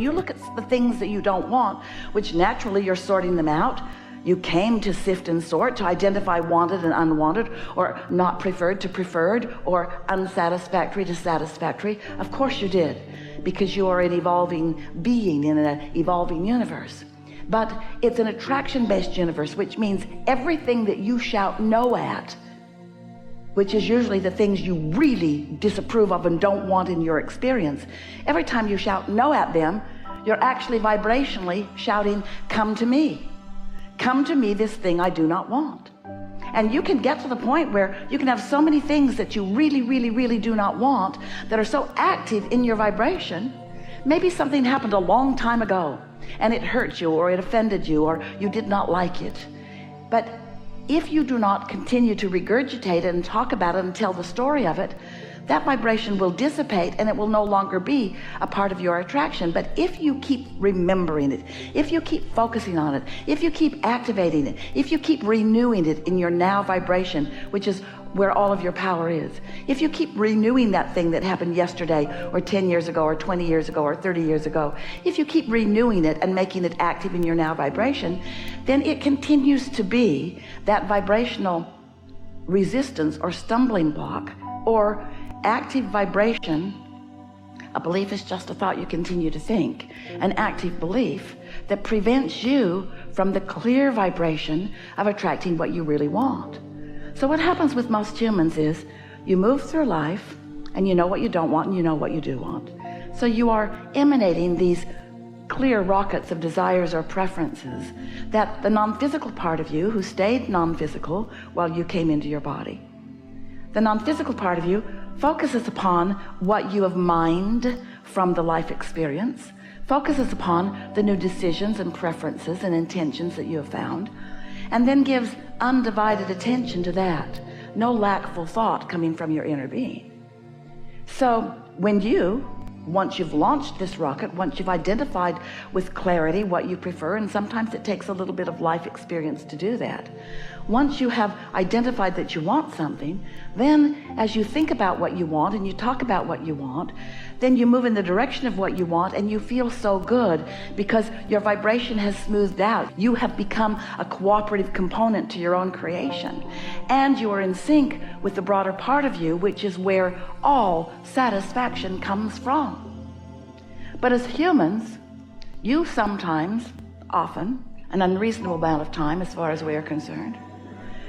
You look at the things that you don't want, which naturally you're sorting them out. You came to sift and sort, to identify wanted and unwanted, or not preferred to preferred, or unsatisfactory to satisfactory. Of course you did, because you are an evolving being in an evolving universe. But it's an attraction-based universe, which means everything that you shout no at, which is usually the things you really disapprove of and don't want in your experience, every time you shout no at them, you're actually vibrationally shouting, come to me. Come to me, this thing I do not want. And you can get to the point where you can have so many things that you really, really, really do not want that are so active in your vibration. Maybe something happened a long time ago and it hurt you, or it offended you, or you did not like it. But if you do not continue to regurgitate it and talk about it and tell the story of it, that vibration will dissipate and it will no longer be a part of your attraction. But if you keep remembering it, if you keep focusing on it, if you keep activating it, if you keep renewing it in your now vibration, which is where all of your power is, if you keep renewing that thing that happened yesterday or 10 years ago or 20 years ago or 30 years ago, if you keep renewing it and making it active in your now vibration, then it continues to be that vibrational resistance or stumbling block or active vibration. A belief is just a thought you continue to think. An active belief that prevents you from the clear vibration of attracting what you really want. So what happens with most humans is you move through life and you know what you don't want and you know what you do want. So you are emanating these clear rockets of desires or preferences that the non-physical part of you, who stayed non-physical while you came into your body, the non-physical part of you focuses upon what you have mined from the life experience, focuses upon the new decisions and preferences and intentions that you have found, and then gives undivided attention to that. No lackful thought coming from your inner being. So when you, once you've launched this rocket, once you've identified with clarity what you prefer, and sometimes it takes a little bit of life experience to do that, once you have identified that you want something, then as you think about what you want and you talk about what you want, then you move in the direction of what you want, and you feel so good because your vibration has smoothed out. You have become a cooperative component to your own creation, and you are in sync with the broader part of you, which is where all satisfaction comes from. But as humans, you sometimes, often, an unreasonable amount of time as far as we are concerned,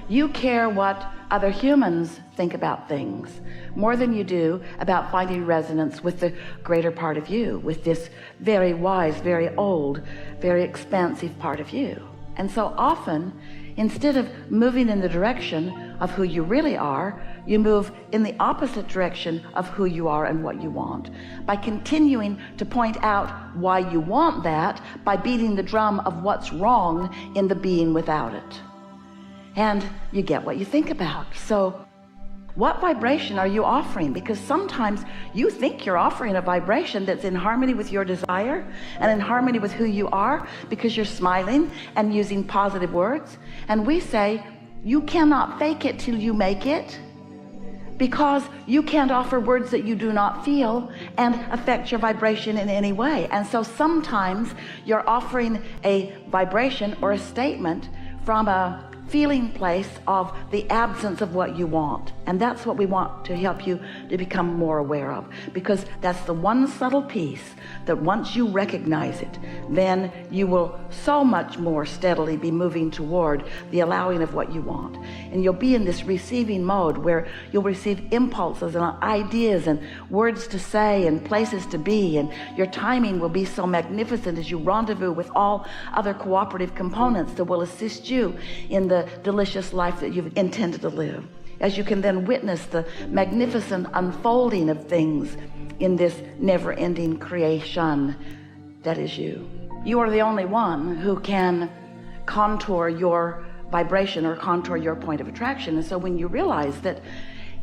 you care what other humans think about things more than you do about finding resonance with the greater part of you, with this very wise, very old, very expansive part of you. And so often, instead of moving in the direction of who you really are, you move in the opposite direction of who you are and what you want, by continuing to point out why you want that, by beating the drum of what's wrong in the being without it. And you get what you think about. So what vibration are you offering? Because sometimes you think you're offering a vibration that's in harmony with your desire and in harmony with who you are, because you're smiling and using positive words. And we say, you cannot fake it till you make it, because you can't offer words that you do not feel and affect your vibration in any way. And so sometimes you're offering a vibration or a statement from a feeling place of the absence of what you want. And that's what we want to help you to become more aware of, because that's the one subtle piece that once you recognize it, then you will so much more steadily be moving toward the allowing of what you want. And you'll be in this receiving mode where you'll receive impulses and ideas and words to say and places to be, and your timing will be so magnificent as you rendezvous with all other cooperative components that will assist you in the delicious life that you've intended to live, as you can then witness the magnificent unfolding of things in this never-ending creation that is you. You are the only one who can contour your vibration or contour your point of attraction. And so when you realize that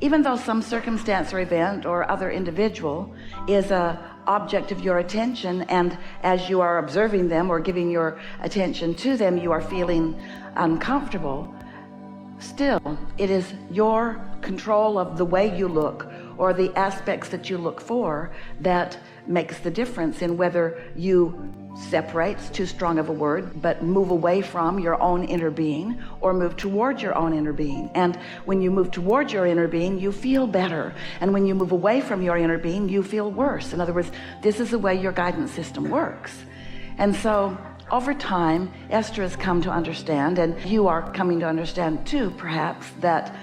even though some circumstance or event or other individual is a object of your attention, and as you are observing them or giving your attention to them, you are feeling uncomfortable, still it is your control of the way you look or the aspects that you look for that makes the difference in whether you separate's too strong of a word, but move away from your own inner being or move towards your own inner being. And when you move towards your inner being, you feel better. And when you move away from your inner being, you feel worse. In other words, this is the way your guidance system works. And so over time, Esther has come to understand, and you are coming to understand too, perhaps, that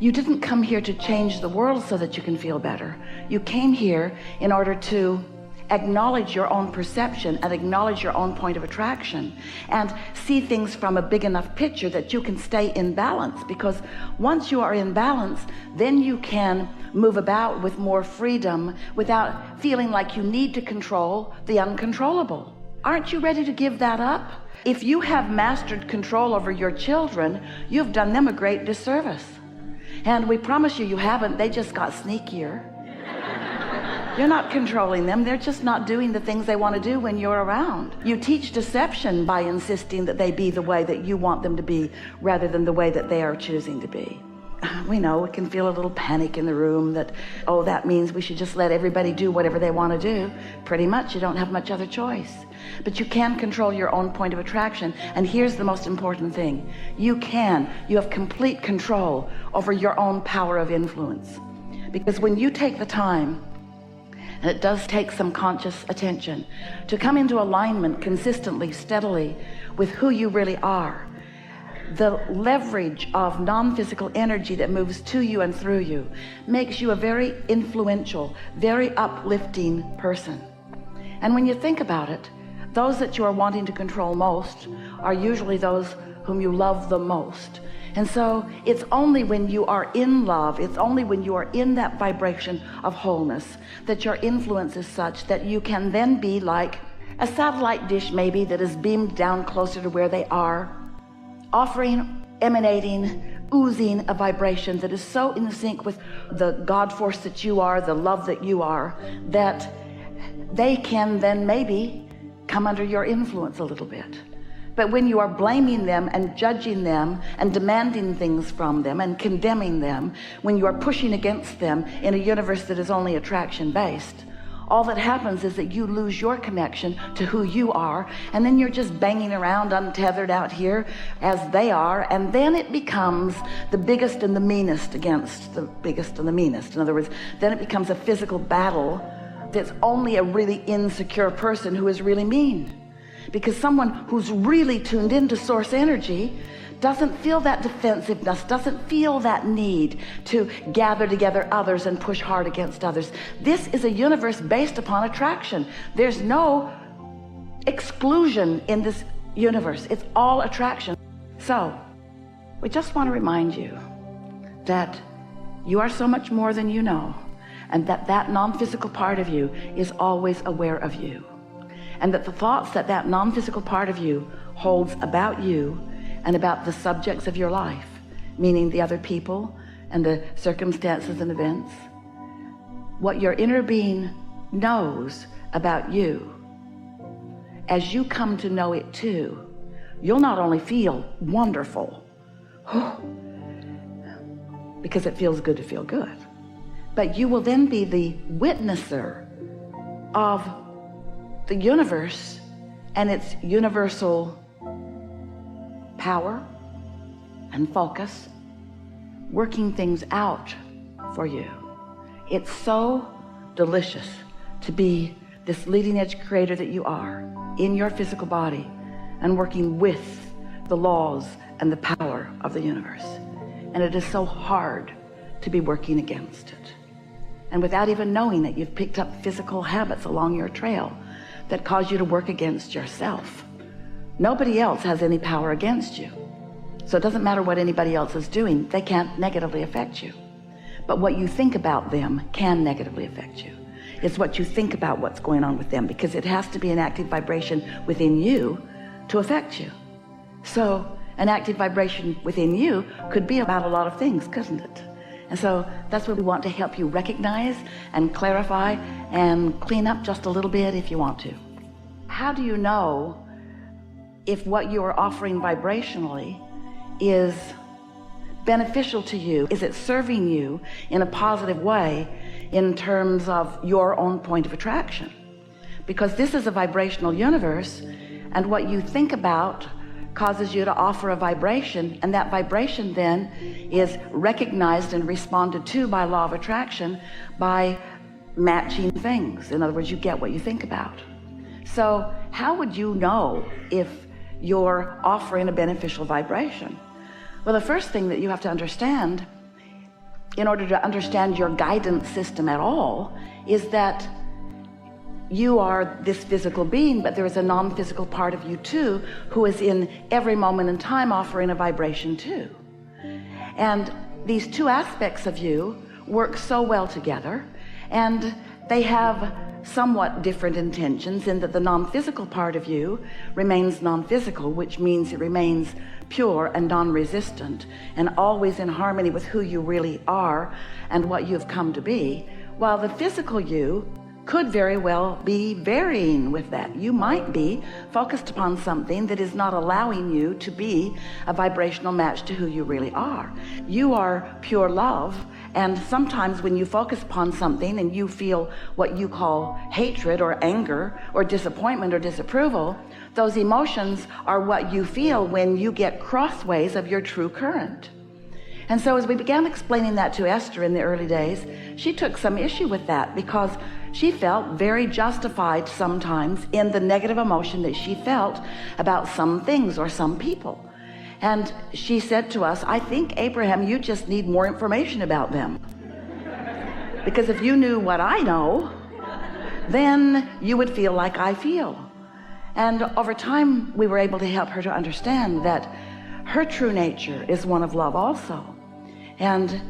you didn't come here to change the world so that you can feel better. You came here in order to acknowledge your own perception and acknowledge your own point of attraction and see things from a big enough picture that you can stay in balance, because once you are in balance, then you can move about with more freedom without feeling like you need to control the uncontrollable. Aren't you ready to give that up? If you have mastered control over your children, you've done them a great disservice. And we promise you, you haven't. They just got sneakier. You're not controlling them. They're just not doing the things they want to do when you're around. You teach deception by insisting that they be the way that you want them to be rather than the way that they are choosing to be. We know we can feel a little panic in the room that, oh, that means we should just let everybody do whatever they want to do. Pretty much, you don't have much other choice. But you can control your own point of attraction. And here's the most important thing. You have complete control over your own power of influence. Because when you take the time, and it does take some conscious attention, to come into alignment consistently, steadily with who you really are, the leverage of non-physical energy that moves to you and through you makes you a very influential, very uplifting person. And when you think about it, those that you are wanting to control most are usually those whom you love the most. And so it's only when you are in love, it's only when you are in that vibration of wholeness that your influence is such that you can then be like a satellite dish maybe that is beamed down closer to where they are, offering, emanating, oozing a vibration that is so in sync with the God force that you are, the love that you are, that they can then maybe come under your influence a little bit. But when you are blaming them and judging them and demanding things from them and condemning them, when you are pushing against them in a universe that is only attraction based, all that happens is that you lose your connection to who you are, and then you're just banging around untethered out here as they are, and then it becomes the biggest and the meanest against the biggest and the meanest. In other words, then it becomes a physical battle that's only a really insecure person who is really mean. Because someone who's really tuned into source energy doesn't feel that defensiveness, doesn't feel that need to gather together others and push hard against others. This is a universe based upon attraction. There's no exclusion in this universe. It's all attraction. So we just want to remind you that you are so much more than you know, and that that non-physical part of you is always aware of you. And that the thoughts that that non-physical part of you holds about you and about the subjects of your life, meaning the other people and the circumstances and events, what your inner being knows about you, as you come to know it too, you'll not only feel wonderful, because it feels good to feel good, but you will then be the witnesser of the universe and its universal power and focus working things out for you. It's so delicious to be this leading edge creator that you are in your physical body and working with the laws and the power of the universe. And it is so hard to be working against it. And without even knowing that, you've picked up physical habits along your trail that cause you to work against yourself. Nobody else has any power against you. So it doesn't matter what anybody else is doing, they can't negatively affect you. But what you think about them can negatively affect you. It's what you think about what's going on with them, because it has to be an active vibration within you to affect you. So an active vibration within you could be about a lot of things, couldn't it? And so that's what we want to help you recognize and clarify and clean up just a little bit if you want to. How do you know if what you are offering vibrationally is beneficial to you? Is it serving you in a positive way in terms of your own point of attraction, because this is a vibrational universe, and what you think about causes you to offer a vibration, and that vibration then is recognized and responded to by law of attraction by matching things. In other words, you get what you think about. So how would you know if you're offering a beneficial vibration? Well, the first thing that you have to understand in order to understand your guidance system at all is that you are this physical being, but there is a non-physical part of you too, who is in every moment in time offering a vibration too. And these two aspects of you work so well together, and they have somewhat different intentions in that the non-physical part of you remains non-physical, which means it remains pure and non-resistant and always in harmony with who you really are and what you've come to be, while the physical you could very well be varying with that. You might be focused upon something that is not allowing you to be a vibrational match to who you really are. You are pure love, and sometimes when you focus upon something and you feel what you call hatred or anger or disappointment or disapproval, those emotions are what you feel when you get crossways of your true current. And so as we began explaining that to Esther in the early days, she took some issue with that because she felt very justified sometimes in the negative emotion that she felt about some things or some people. And she said to us, I think, Abraham, you just need more information about them. Because if you knew what I know, then you would feel like I feel. And over time, we were able to help her to understand that her true nature is one of love also. And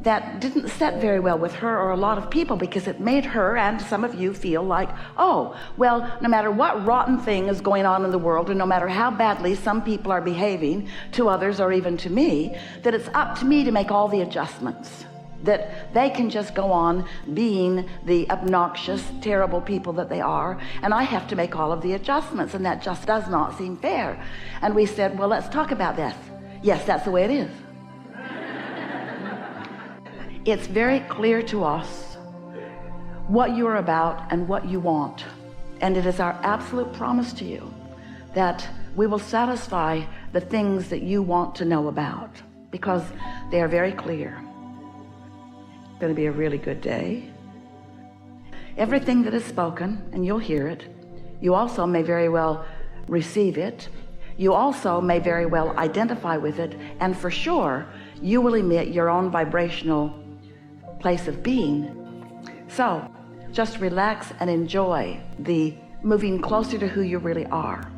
that didn't set very well with her or a lot of people, because it made her and some of you feel like, oh, well, no matter what rotten thing is going on in the world, and no matter how badly some people are behaving to others or even to me, that it's up to me to make all the adjustments, that they can just go on being the obnoxious, terrible people that they are, and I have to make all of the adjustments, and that just does not seem fair. And we said, well, let's talk about this. Yes, that's the way it is. It's very clear to us what you're about and what you want, and it is our absolute promise to you that we will satisfy the things that you want to know about, because they are very clear. It's going to be a really good day. Everything that is spoken, and you'll hear it, you also may very well receive it. You also may very well identify with it, and for sure you will emit your own vibrational place of being. So just relax and enjoy the moving closer to who you really are.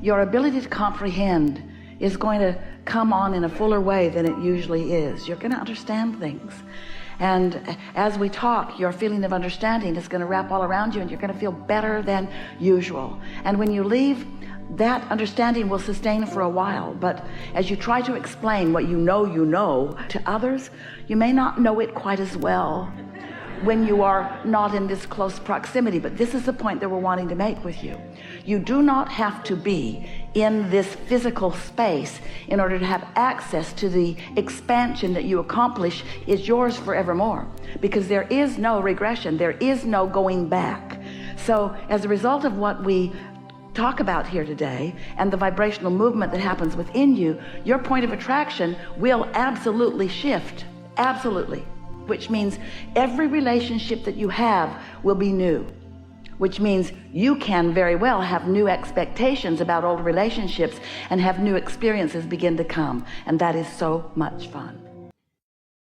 Your ability to comprehend is going to come on in a fuller way than it usually is. You're going to understand things, and as we talk, your feeling of understanding is going to wrap all around you, and you're going to feel better than usual. And when you leave, that understanding will sustain for a while, but as you try to explain what you know to others, you may not know it quite as well when you are not in this close proximity. But this is the point that we're wanting to make with you. You do not have to be in this physical space in order to have access to the expansion that you accomplish is yours forevermore, because there is no regression, there is no going back. So as a result of what we talk about here today and the vibrational movement that happens within you, your point of attraction will absolutely shift, absolutely, which means every relationship that you have will be new, which means you can very well have new expectations about old relationships and have new experiences begin to come, and that is so much fun.